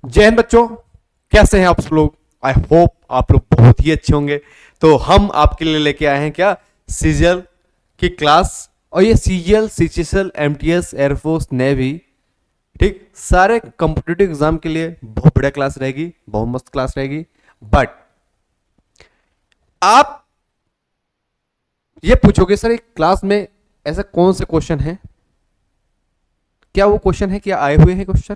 जय हिंद बच्चों, कैसे हैं आप सब लोग। आई होप आप लोग बहुत ही अच्छे होंगे। तो हम आपके लिए लेके आए हैं क्या, सीजीएल की क्लास। और ये CGL, CGL, MTS, air force, navy, ठीक, सारे कॉम्पिटिटिव एग्जाम के लिए बहुत बढ़िया क्लास रहेगी, बहुत मस्त क्लास रहेगी। बट आप ये पूछोगे सर एक क्लास में ऐसा कौन से क्वेश्चन है, क्या वो क्वेश्चन है, क्या आए हुए हैं क्वेश्चन।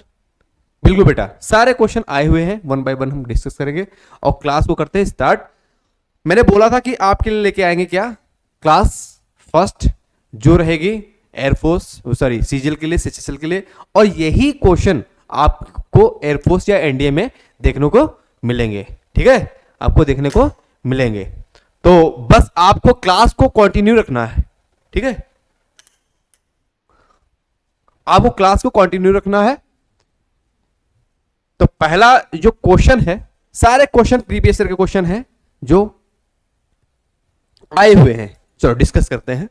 बिल्कुल बेटा, सारे क्वेश्चन आए हुए हैं, वन बाय वन हम डिस्कस करेंगे और क्लास को करते हैं स्टार्ट। मैंने बोला था कि आपके लिए लेके आएंगे क्या, क्लास फर्स्ट जो रहेगी एयरफोर्स, सॉरी सीजीएल के लिए, सीएचएसएल के लिए। और यही क्वेश्चन आपको एयरफोर्स या एनडीए में देखने को मिलेंगे, ठीक है, आपको देखने को मिलेंगे। तो बस आपको क्लास को कंटिन्यू रखना है, ठीक है, आपको क्लास को कंटिन्यू रखना है। तो पहला जो क्वेश्चन है, सारे क्वेश्चन प्रीवियस ईयर के क्वेश्चन हैं जो आए हुए हैं, चलो डिस्कस करते हैं।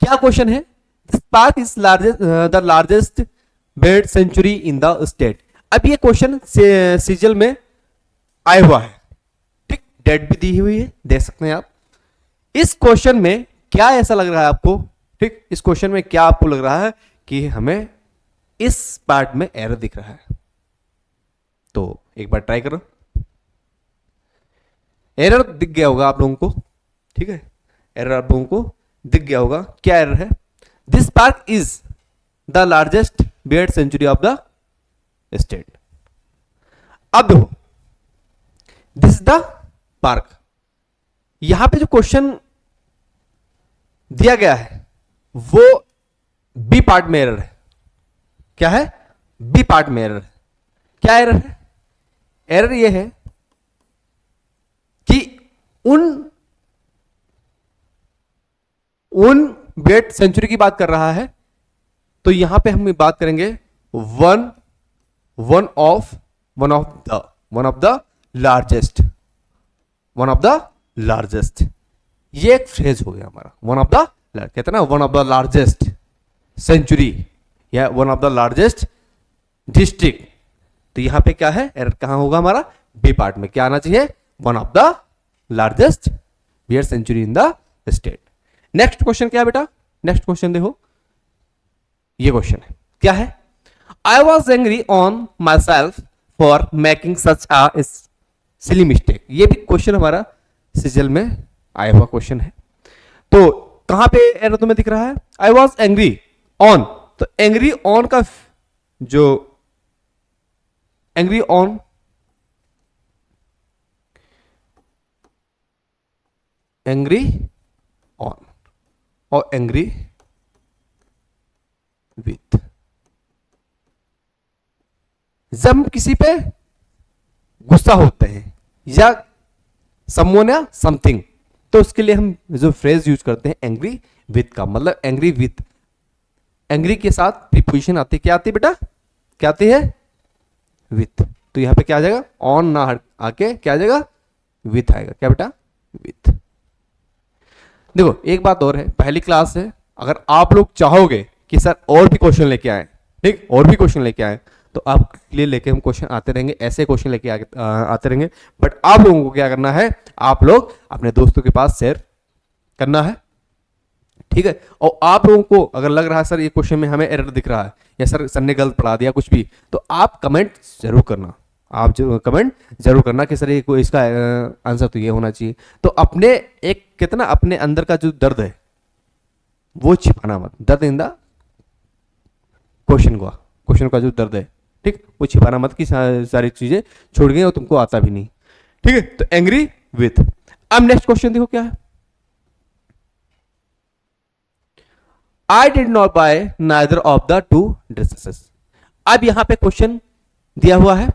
क्या क्वेश्चन है, spark is largest the largest bird sanctuary in the state. अब ये क्वेश्चन सीजल में आया हुआ है, ठीक, डेट भी दी हुई है, देख सकते हैं आप। इस क्वेश्चन में क्या ऐसा लग रहा है आपको, ठीक, इस क्वेश्चन में क्या आपको लग रहा है कि हमें इस पार्ट में एरर दिख रहा है। तो एक बार ट्राई करो, एरर दिख गया होगा आप लोगों को, ठीक है, एरर आप लोगों को दिख गया होगा। क्या एरर है, this park is the largest bird sanctuary of the state. अब देखो, दिस इज द पार्क, यहां पे जो क्वेश्चन दिया गया है वो बी पार्ट में एरर है। क्या है, बी पार्ट में एरर है। क्या एरर है, एरर ये है कि उन बेट सेंचुरी की बात कर रहा है। तो यहां पे हम बात करेंगे one one of the largest, one of the largest. ये एक फ्रेज हो गया हमारा, वन ऑफ द, कहते हैं ना, one of the largest century या one of the largest district. तो यहां पे क्या है, एरर कहां होगा हमारा, बी पार्ट में। क्या आना चाहिए, one of the largest bear sanctuary in the state. Next question क्या है बेटा, नेक्स्ट क्वेश्चन देखो, ये क्वेश्चन है, क्या है, I was angry on myself for making such a silly mistake. ये भी क्वेश्चन हमारा सीजल में आया हुआ क्वेश्चन है। तो कहां पे एरर तुम्हें दिख रहा है, आई वॉज एंग्री ऑन, तो एंग्री ऑन का जो एंग्री ऑन, एंग्री ऑन और एंग्री विथ। जब हम किसी पे गुस्सा होते हैं या समवन या समथिंग, तो उसके लिए हम जो फ्रेज यूज करते हैं एंग्री विथ का, मतलब एंग्री विथ, एंग्री के साथ प्रीपोजिशन आती है, क्या आती है बेटा, क्या आती है, विथ। तो यहां पे क्या आ जाएगा, ऑन ना आके क्या आ जाएगा, विथ आएगा। क्या बेटा, विथ। देखो एक बात और है, पहली क्लास है, अगर आप लोग चाहोगे कि सर और भी क्वेश्चन लेके आए, ठीक, और भी क्वेश्चन लेके आए, तो आपके लिए लेके हम क्वेश्चन आते रहेंगे, ऐसे क्वेश्चन लेके आते रहेंगे। बट आप लोगों को क्या करना है, आप लोग अपने दोस्तों के पास शेयर करना है, ठीक है। और आप लोगों को अगर लग रहा है सर ये क्वेश्चन में हमें एरर दिख रहा है या सर ने गलत पढ़ा दिया कुछ भी, तो आप कमेंट जरूर करना, आप जो कमेंट जरूर करना कि सर ये इसका आंसर तो ये होना चाहिए। तो अपने एक कितना, अपने अंदर का जो दर्द है वो छिपाना मत, दर्द इन द क्वेश्चन का जो दर्द है, ठीक, वो छिपाना मत कि सारी चीजें छोड़ गई और तुमको आता भी नहीं, ठीक है। तो एंग्री विथ। अब नेक्स्ट क्वेश्चन देखो क्या है, I did not buy neither of the two dresses. अब यहां पे क्वेश्चन दिया हुआ है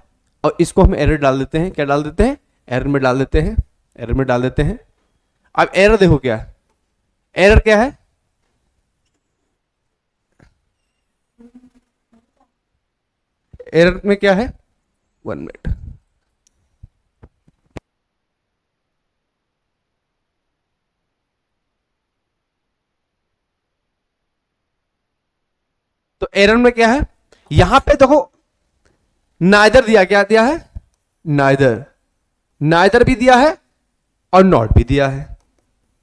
और इसको हम एरर डाल देते हैं, क्या डाल देते हैं, एरर में डाल देते हैं, एरर में डाल देते हैं। अब एरर देखो क्या है, एरर क्या है, एरर में क्या है, 1 मिनट, तो एरर में क्या है, यहां पे देखो नाइदर दिया, क्या दिया है, नाइदर, नाइदर भी दिया है और नॉट भी दिया है।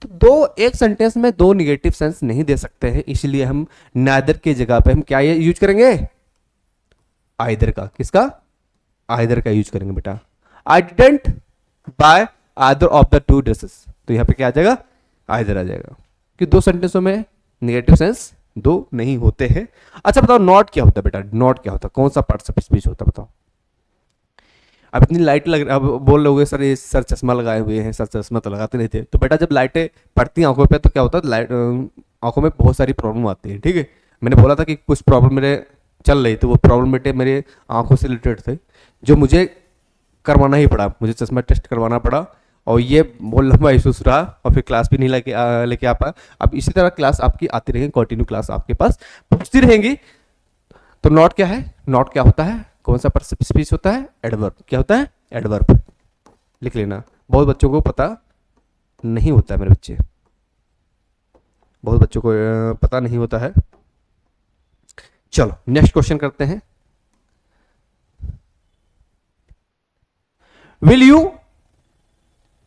तो दो, एक सेंटेंस में दो निगेटिव सेंस नहीं दे सकते हैं, इसलिए हम नाइदर की जगह पे हम क्या यूज करेंगे, आइदर का। किसका, आइदर का यूज करेंगे बेटा। I didn't bye either of the two dresses, तो यहां पे क्या आ जाएगा, आइदर आ जाएगा, कि दो सेंटेंसों में निगेटिव सेंस दो नहीं होते हैं। अच्छा बताओ नॉट क्या होता है बेटा, नॉट क्या होता है, कौन सा पार्ट ऑफ स्पीच होता है बताओ। अब इतनी लाइट लग, अब बोल रहे होगे सर ये सर चश्मा लगाए हुए हैं, सर चश्मा तो लगाते नहीं थे, तो बेटा जब लाइटें पड़ती हैं आंखों पे तो क्या होता है, लाइट आंखों में बहुत सारी प्रॉब्लम आती है, ठीक है। मैंने बोला था कि कुछ प्रॉब्लम मेरे चल रही थी, वो प्रॉब्लम बेटे मेरे आंखों से रिलेटेड थे, जो मुझे करवाना ही पड़ा, मुझे चश्मा टेस्ट करवाना पड़ा, और ये बहुत लंबा इशूस रहा, और फिर क्लास भी नहीं लेके आ पाया। अब इसी तरह क्लास आपकी आती रहेगी, कंटिन्यू क्लास आपके पास पहुंचती रहेंगी। तो नॉट क्या है, नॉट क्या होता है, कौन सा पार्ट ऑफ स्पीच होता है, एडवर्ब। क्या होता है, एडवर्ब, लिख लेना। बहुत बच्चों को पता नहीं होता है मेरे बच्चे, बहुत बच्चों को पता नहीं होता है। चलो नेक्स्ट क्वेश्चन करते हैं। Will you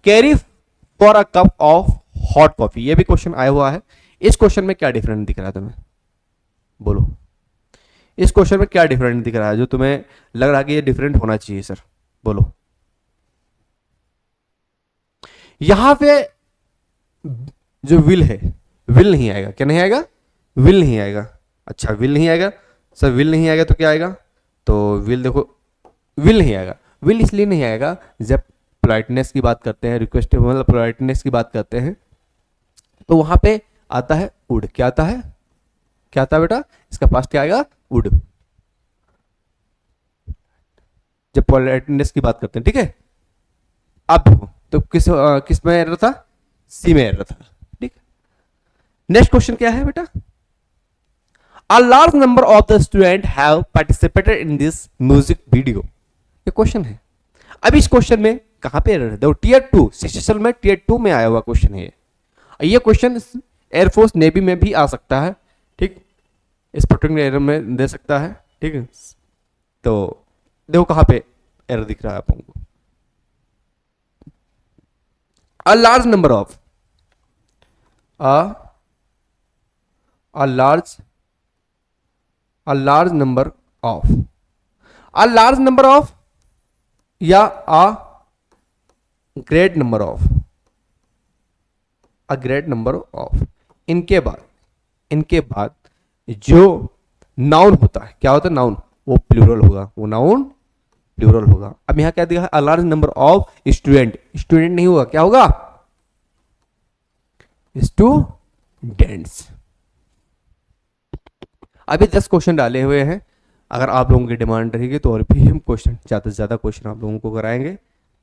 carry for a cup of hot coffee, ये भी क्वेश्चन आया हुआ है। इस क्वेश्चन में क्या डिफरेंट दिख रहा है तुम्हें, बोलो। इस क्वेश्चन में क्या डिफरेंट दिख रहा है जो तुम्हें लग रहा है कि ये डिफरेंट होना चाहिए सर, बोलो। यहां पे जो विल है, विल नहीं आएगा, क्या नहीं आएगा, विल नहीं आएगा। अच्छा विल नहीं आएगा सर, विल नहीं आएगा तो क्या आएगा, तो विल देखो, विल नहीं आएगा। विल इसलिए नहीं आएगा, जब पोलाइटनेस की बात करते हैं, रिक्वेस्ट मतलब पोलाइटनेस की बात करते हैं, तो वहां पे आता है वुड। क्या आता है, क्या आता है बेटा, इसका पास्ट क्या आएगा, वुड, जब पोलाइटनेस की बात करते हैं, ठीक है। अब देखो तो किस में एरर था, सी में एरर था, ठीक। नेक्स्ट क्वेश्चन क्या है बेटा, a large number of the student have participated in this music video, ये क्वेश्चन है। अब इस क्वेश्चन में कहां पे एरर है, देखो टीयर 2 सिचुएशन में, टीयर 2 में आया हुआ क्वेश्चन है ये क्वेश्चन एयरफोर्स नेवी में भी आ सकता है, ठीक, स्पोर्टिंग एरर में दे सकता है, ठीक है। तो देखो कहां पे एरर दिख रहा है आप लोगों को, a large number of a a large a large number of a large number of या a great number of a great number of, इनके बाद जो नाउन होता है, क्या होता है नाउन, वो प्लूरल होगा, वो नाउन प्लूरल होगा। अब यहां क्या दिया है, a large number of student, student नहीं होगा, क्या होगा, स्टूडेंट्स। अभी 10 क्वेश्चन डाले हुए हैं, अगर आप लोगों की डिमांड रहेगी तो और भी हम क्वेश्चन ज़्यादा से ज़्यादा क्वेश्चन आप लोगों को कराएंगे।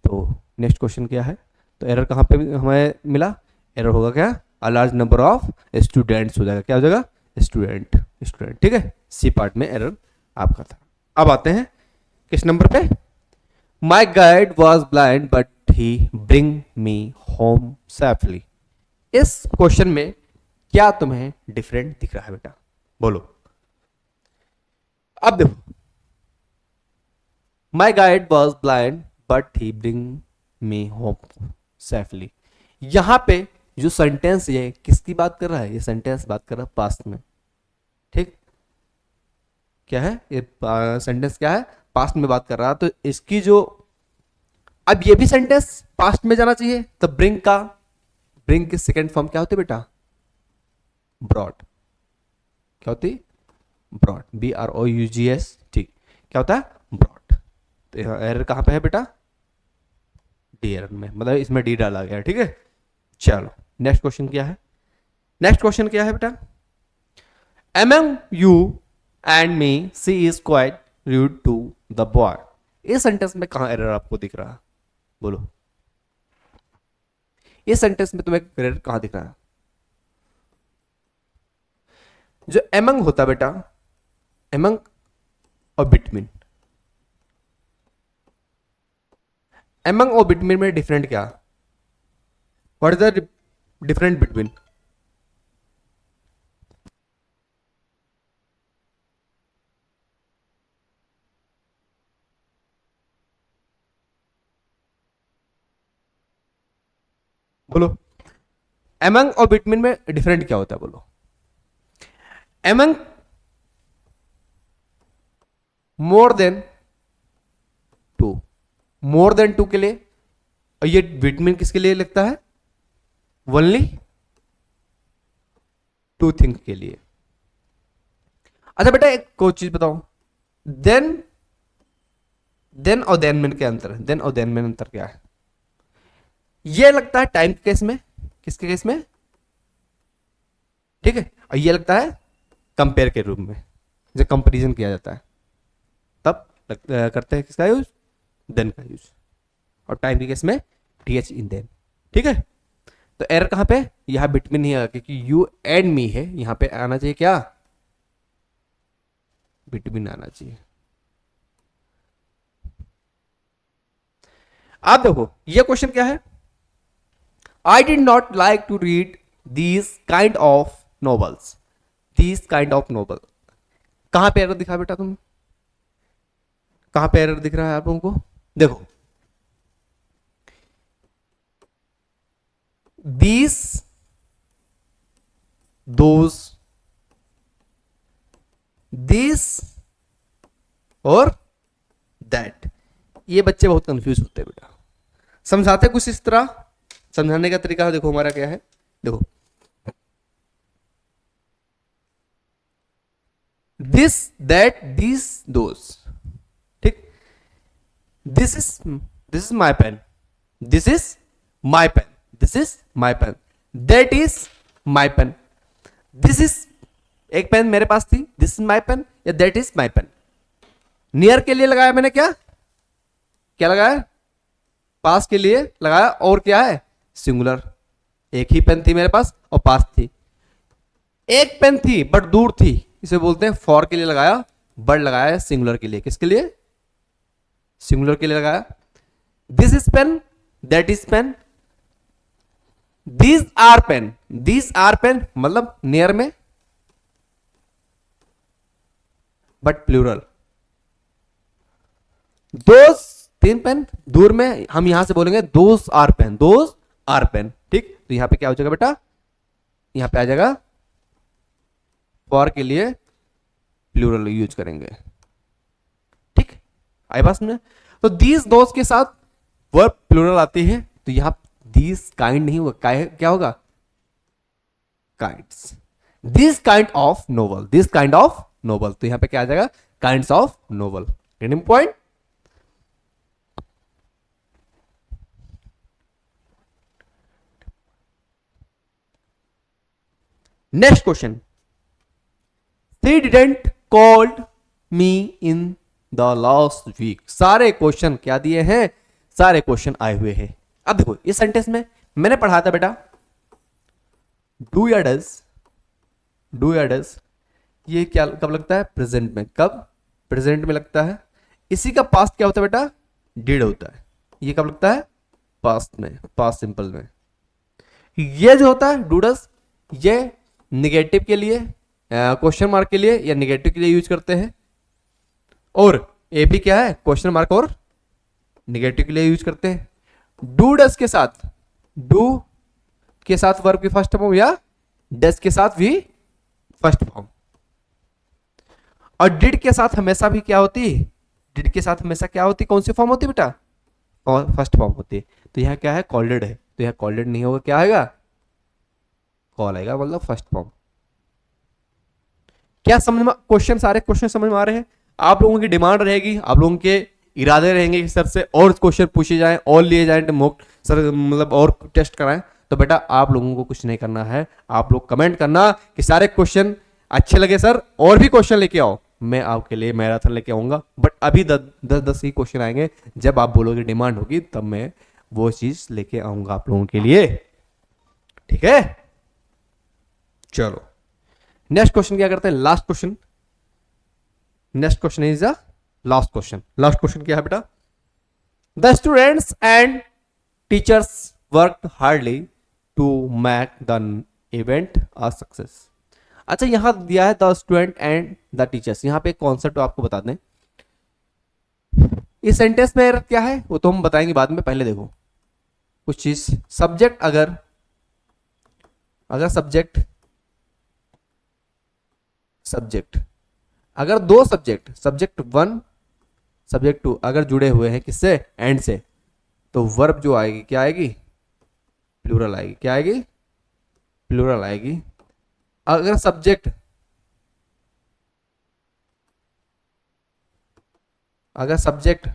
तो नेक्स्ट क्वेश्चन क्या है, तो एरर कहाँ पे हमें मिला, एरर होगा क्या, a large number of students हो जाएगा, क्या हो जाएगा, स्टूडेंट, स्टूडेंट, ठीक है। सी पार्ट में एरर आपका था। अब आते हैं किस नंबर पे, माई guide was blind but he bring me home safely. इस क्वेश्चन में क्या तुम्हें डिफरेंट दिख रहा है बेटा, बोलो। अब देखो, माई guide was blind but he bring me home safely, यहां पे जो सेंटेंस ये किसकी बात कर रहा है, ये सेंटेंस बात कर रहा है पास्ट में, ठीक। क्या है ये सेंटेंस, क्या है, पास्ट में बात कर रहा है, तो इसकी जो, अब ये भी सेंटेंस पास्ट में जाना चाहिए, तो ब्रिंग की सेकेंड फॉर्म क्या होती है बेटा, ब्रॉड, क्या होती, ब्रॉड, BROUGS, ठीक, क्या होता है ब्रॉड। तो यहाँ एरर कहां पे है बेटा, डी एरर में, मतलब इसमें डी डाला गया, ठीक है। चलो नेक्स्ट क्वेश्चन क्या है, नेक्स्ट क्वेश्चन क्या है बेटा, among you and me she is quite rude to the boy, इस सेंटेंस में कहां एरर आपको दिख रहा है, बोलो। इस सेंटेंस में तुम्हें एरर कहां दिख रहा है, जो among होता है बेटा, among और बिटवीन, among और बिटवीन में डिफरेंट क्या, what is the different between, बोलो एमंग और बिटवीन में डिफरेंट क्या होता है, बोलो। Among more than two, more than two के लिए, और ये बिटवीन किसके लिए लगता है, ओनली टू थिंग के लिए। अच्छा बेटा एक और चीज बताओ, देन और देन में क्या अंतर है, देन और देन में अंतर क्या है? ये लगता है टाइम के केस में, किसके केस में, ठीक है, और ये लगता है कंपेयर के रूप में, जब कंपैरिजन किया जाता है तब करते हैं किसका यूज, देन का यूज, और टाइम के केस में टीएच इन देन, ठीक है। तो एरर कहां पे, यहां बिटवीन नहीं आएगा, क्योंकि यू एंड मी है, यहां पे आना चाहिए क्या, बिटवीन आना चाहिए। आप देखो ये क्वेश्चन क्या है, I did not like to read these kind of novels, these kind of novel, कहां पे एरर दिखा बेटा, तुम कहां पे एरर दिख रहा है आप लोगों को, देखो दीज दोज दिस और दैट, ये बच्चे बहुत कंफ्यूज होते हैं बेटा, समझाते कुछ इस तरह, समझाने का तरीका देखो हमारा क्या है, देखो दिस दैट दिस दोज, ठीक, this is my pen, this is my pen, this is my pen, that is my pen, this is एक पेन मेरे पास थी, दिस इज माई पेन या that is my pen. Near के लिए लगाया मैंने, क्या क्या लगाया, पास के लिए लगाया, और क्या है सिंगुलर, एक ही पेन थी मेरे पास और पास थी, एक पेन थी बट दूर थी, इसे बोलते हैं फॉर के लिए लगाया, बट लगाया सिंगुलर के लिए, किसके लिए, सिंगुलर के लिए लगाया। This is pen, that is pen, these are pen, these are pen मतलब नियर में बट प्लूरल, दोज तीन पेन, दूर में हम यहां से बोलेंगे those are pen, those are pen, ठीक। तो यहां पे क्या हो जाएगा बेटा, यहां पे आ जाएगा फॉर के लिए प्लूरल यूज करेंगे, ठीक, आई बात में। तो दीज दोज के साथ वर्ब प्लूरल आती है, तो यहां दीज काइंड नहीं होगा, क्या होगा, kinds, this kind of novel, this kind of novel, तो यहां पे क्या आ जाएगा, kinds of novel, getting point. Next question, she didn't called me in the last week, सारे क्वेश्चन क्या दिए हैं, सारे क्वेश्चन आए हुए हैं। अब देखो इस सेंटेंस में मैंने पढ़ा था बेटा डू या डज, डू या डज, ये क्या कब लगता है, प्रेजेंट में, कब, प्रेजेंट में लगता है। इसी का पास्ट क्या होता है बेटा, डिड होता है, ये कब लगता है, पास्ट में, पास्ट सिंपल में। ये जो होता है डू डज, ये निगेटिव के लिए, क्वेश्चन मार्क के लिए या निगेटिव के लिए यूज करते हैं, और ए भी क्या है, क्वेश्चन मार्क और निगेटिव के लिए यूज करते हैं। डू डस के साथ, डू के साथ वर्ब की फर्स्ट फॉर्म या डस के साथ भी फर्स्ट फॉर्म, और डिड के साथ हमेशा भी क्या होती है, डिड के साथ हमेशा क्या होती, कौन सी फॉर्म होती है बेटा, फर्स्ट फॉर्म होती है। तो यहां क्या है, कॉल्डेड है, तो यहां कॉल्डेड नहीं होगा, क्या आएगा, कॉल आएगा, मतलब फर्स्ट फॉर्म। क्या समझ में, क्वेश्चन सारे क्वेश्चन समझ में आ रहे हैं। आप लोगों की डिमांड रहेगी, आप लोगों के इरादे रहेंगे कि सर से और क्वेश्चन पूछे जाएं और लिए जाएं, मॉक सर मतलब और टेस्ट कराएं, तो बेटा आप लोगों को कुछ नहीं करना है, आप लोग कमेंट करना कि सारे क्वेश्चन अच्छे लगे सर, और भी क्वेश्चन लेके आओ, मैं आपके लिए मैराथन लेके आऊंगा। बट अभी 10 ही क्वेश्चन आएंगे, जब आप बोलोगे डिमांड होगी तब मैं वो चीज लेके आऊंगा आप लोगों के लिए, ठीक है। चलो नेक्स्ट क्वेश्चन क्या करते हैं, last question, next question is the last question. Last question क्या है बेटा, the students and teachers work hardly to make the event a success. अच्छा यहां दिया है the student and the teachers, यहां पे कॉन्सेप्ट आपको बता दें, इस सेंटेंस में क्या है वो तो हम बताएंगे बाद में, पहले देखो कुछ चीज, सब्जेक्ट अगर अगर सब्जेक्ट सब्जेक्ट अगर दो subject, subject one subject two अगर जुड़े हुए हैं किससे, एंड से, तो वर्ब जो आएगी क्या आएगी, प्लूरल आएगी। क्या आएगी, प्लूरल आएगी। अगर सब्जेक्ट अगर सब्जेक्ट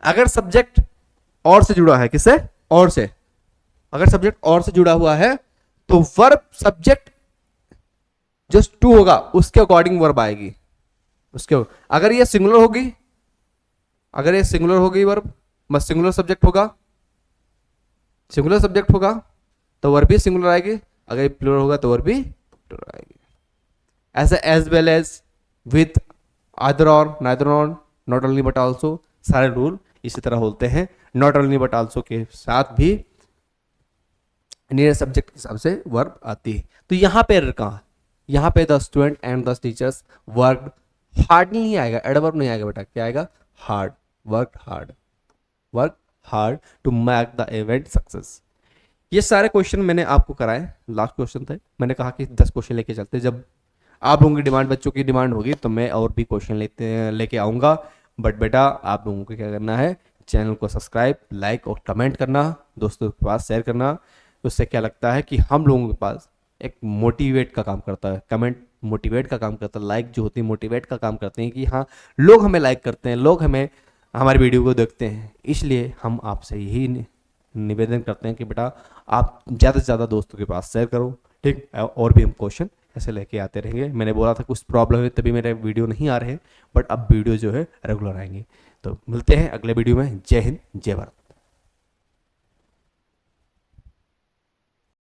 अगर सब्जेक्ट और से जुड़ा है, किससे, और से, अगर सब्जेक्ट और से जुड़ा हुआ है तो वर्ब सब्जेक्ट जो टू होगा उसके अकॉर्डिंग वर्ब आएगी। उसके अगर ये सिंगुलर होगी, अगर ये सिंगुलर होगी वर्ब, मत सिंगुलर सब्जेक्ट होगा, सिंगुलर सब्जेक्ट होगा तो वर्ब भी सिंगुलर आएगी। अगर ये प्लूरल होगा तो वर्ब भी प्लूरल आएगी। ऐसे एज वेल एज, विथ, आदर और, नाइदर और, नॉट ओनली बट आल्सो, सारे रूल इसी तरह होते हैं। नॉट ओनली बट आल्सो के साथ भी नियर सब्जेक्ट के हिसाब से वर्ब आती है। तो यहां पे एरर कहां, यहां पे the student and the teachers work hard नहीं आएगा, एडवर्ब नहीं आएगा बेटा, क्या आएगा, hard, work hard to make the event success. ये सारे क्वेश्चन मैंने आपको कराए, लास्ट क्वेश्चन थे, मैंने कहा कि 10 क्वेश्चन लेके चलते, जब आप लोगों की डिमांड, बच्चों की डिमांड होगी तो मैं और भी क्वेश्चन लेके आऊँगा। बट बेटा आप लोगों को क्या करना है, चैनल को सब्सक्राइब, लाइक और कमेंट करना, दोस्तों के पास शेयर करना। उससे क्या लगता है कि हम लोगों के पास एक मोटिवेट का काम करता है, कमेंट मोटिवेट का काम करता है, लाइक जो होती है मोटिवेट का काम करते हैं कि हाँ लोग हमें लाइक करते हैं, लोग हमें हमारी वीडियो को देखते हैं। इसलिए हम आपसे यही निवेदन करते हैं कि बेटा आप ज़्यादा से ज़्यादा दोस्तों के पास शेयर करो, ठीक। और भी हम क्वेश्चन ऐसे लेके आते रहेंगे। मैंने बोला था कुछ प्रॉब्लम है तभी मेरे वीडियो नहीं आ रहे, बट अब वीडियो जो है रेगुलर आएंगे। तो मिलते हैं अगले वीडियो में। जय हिंद, जय भारत।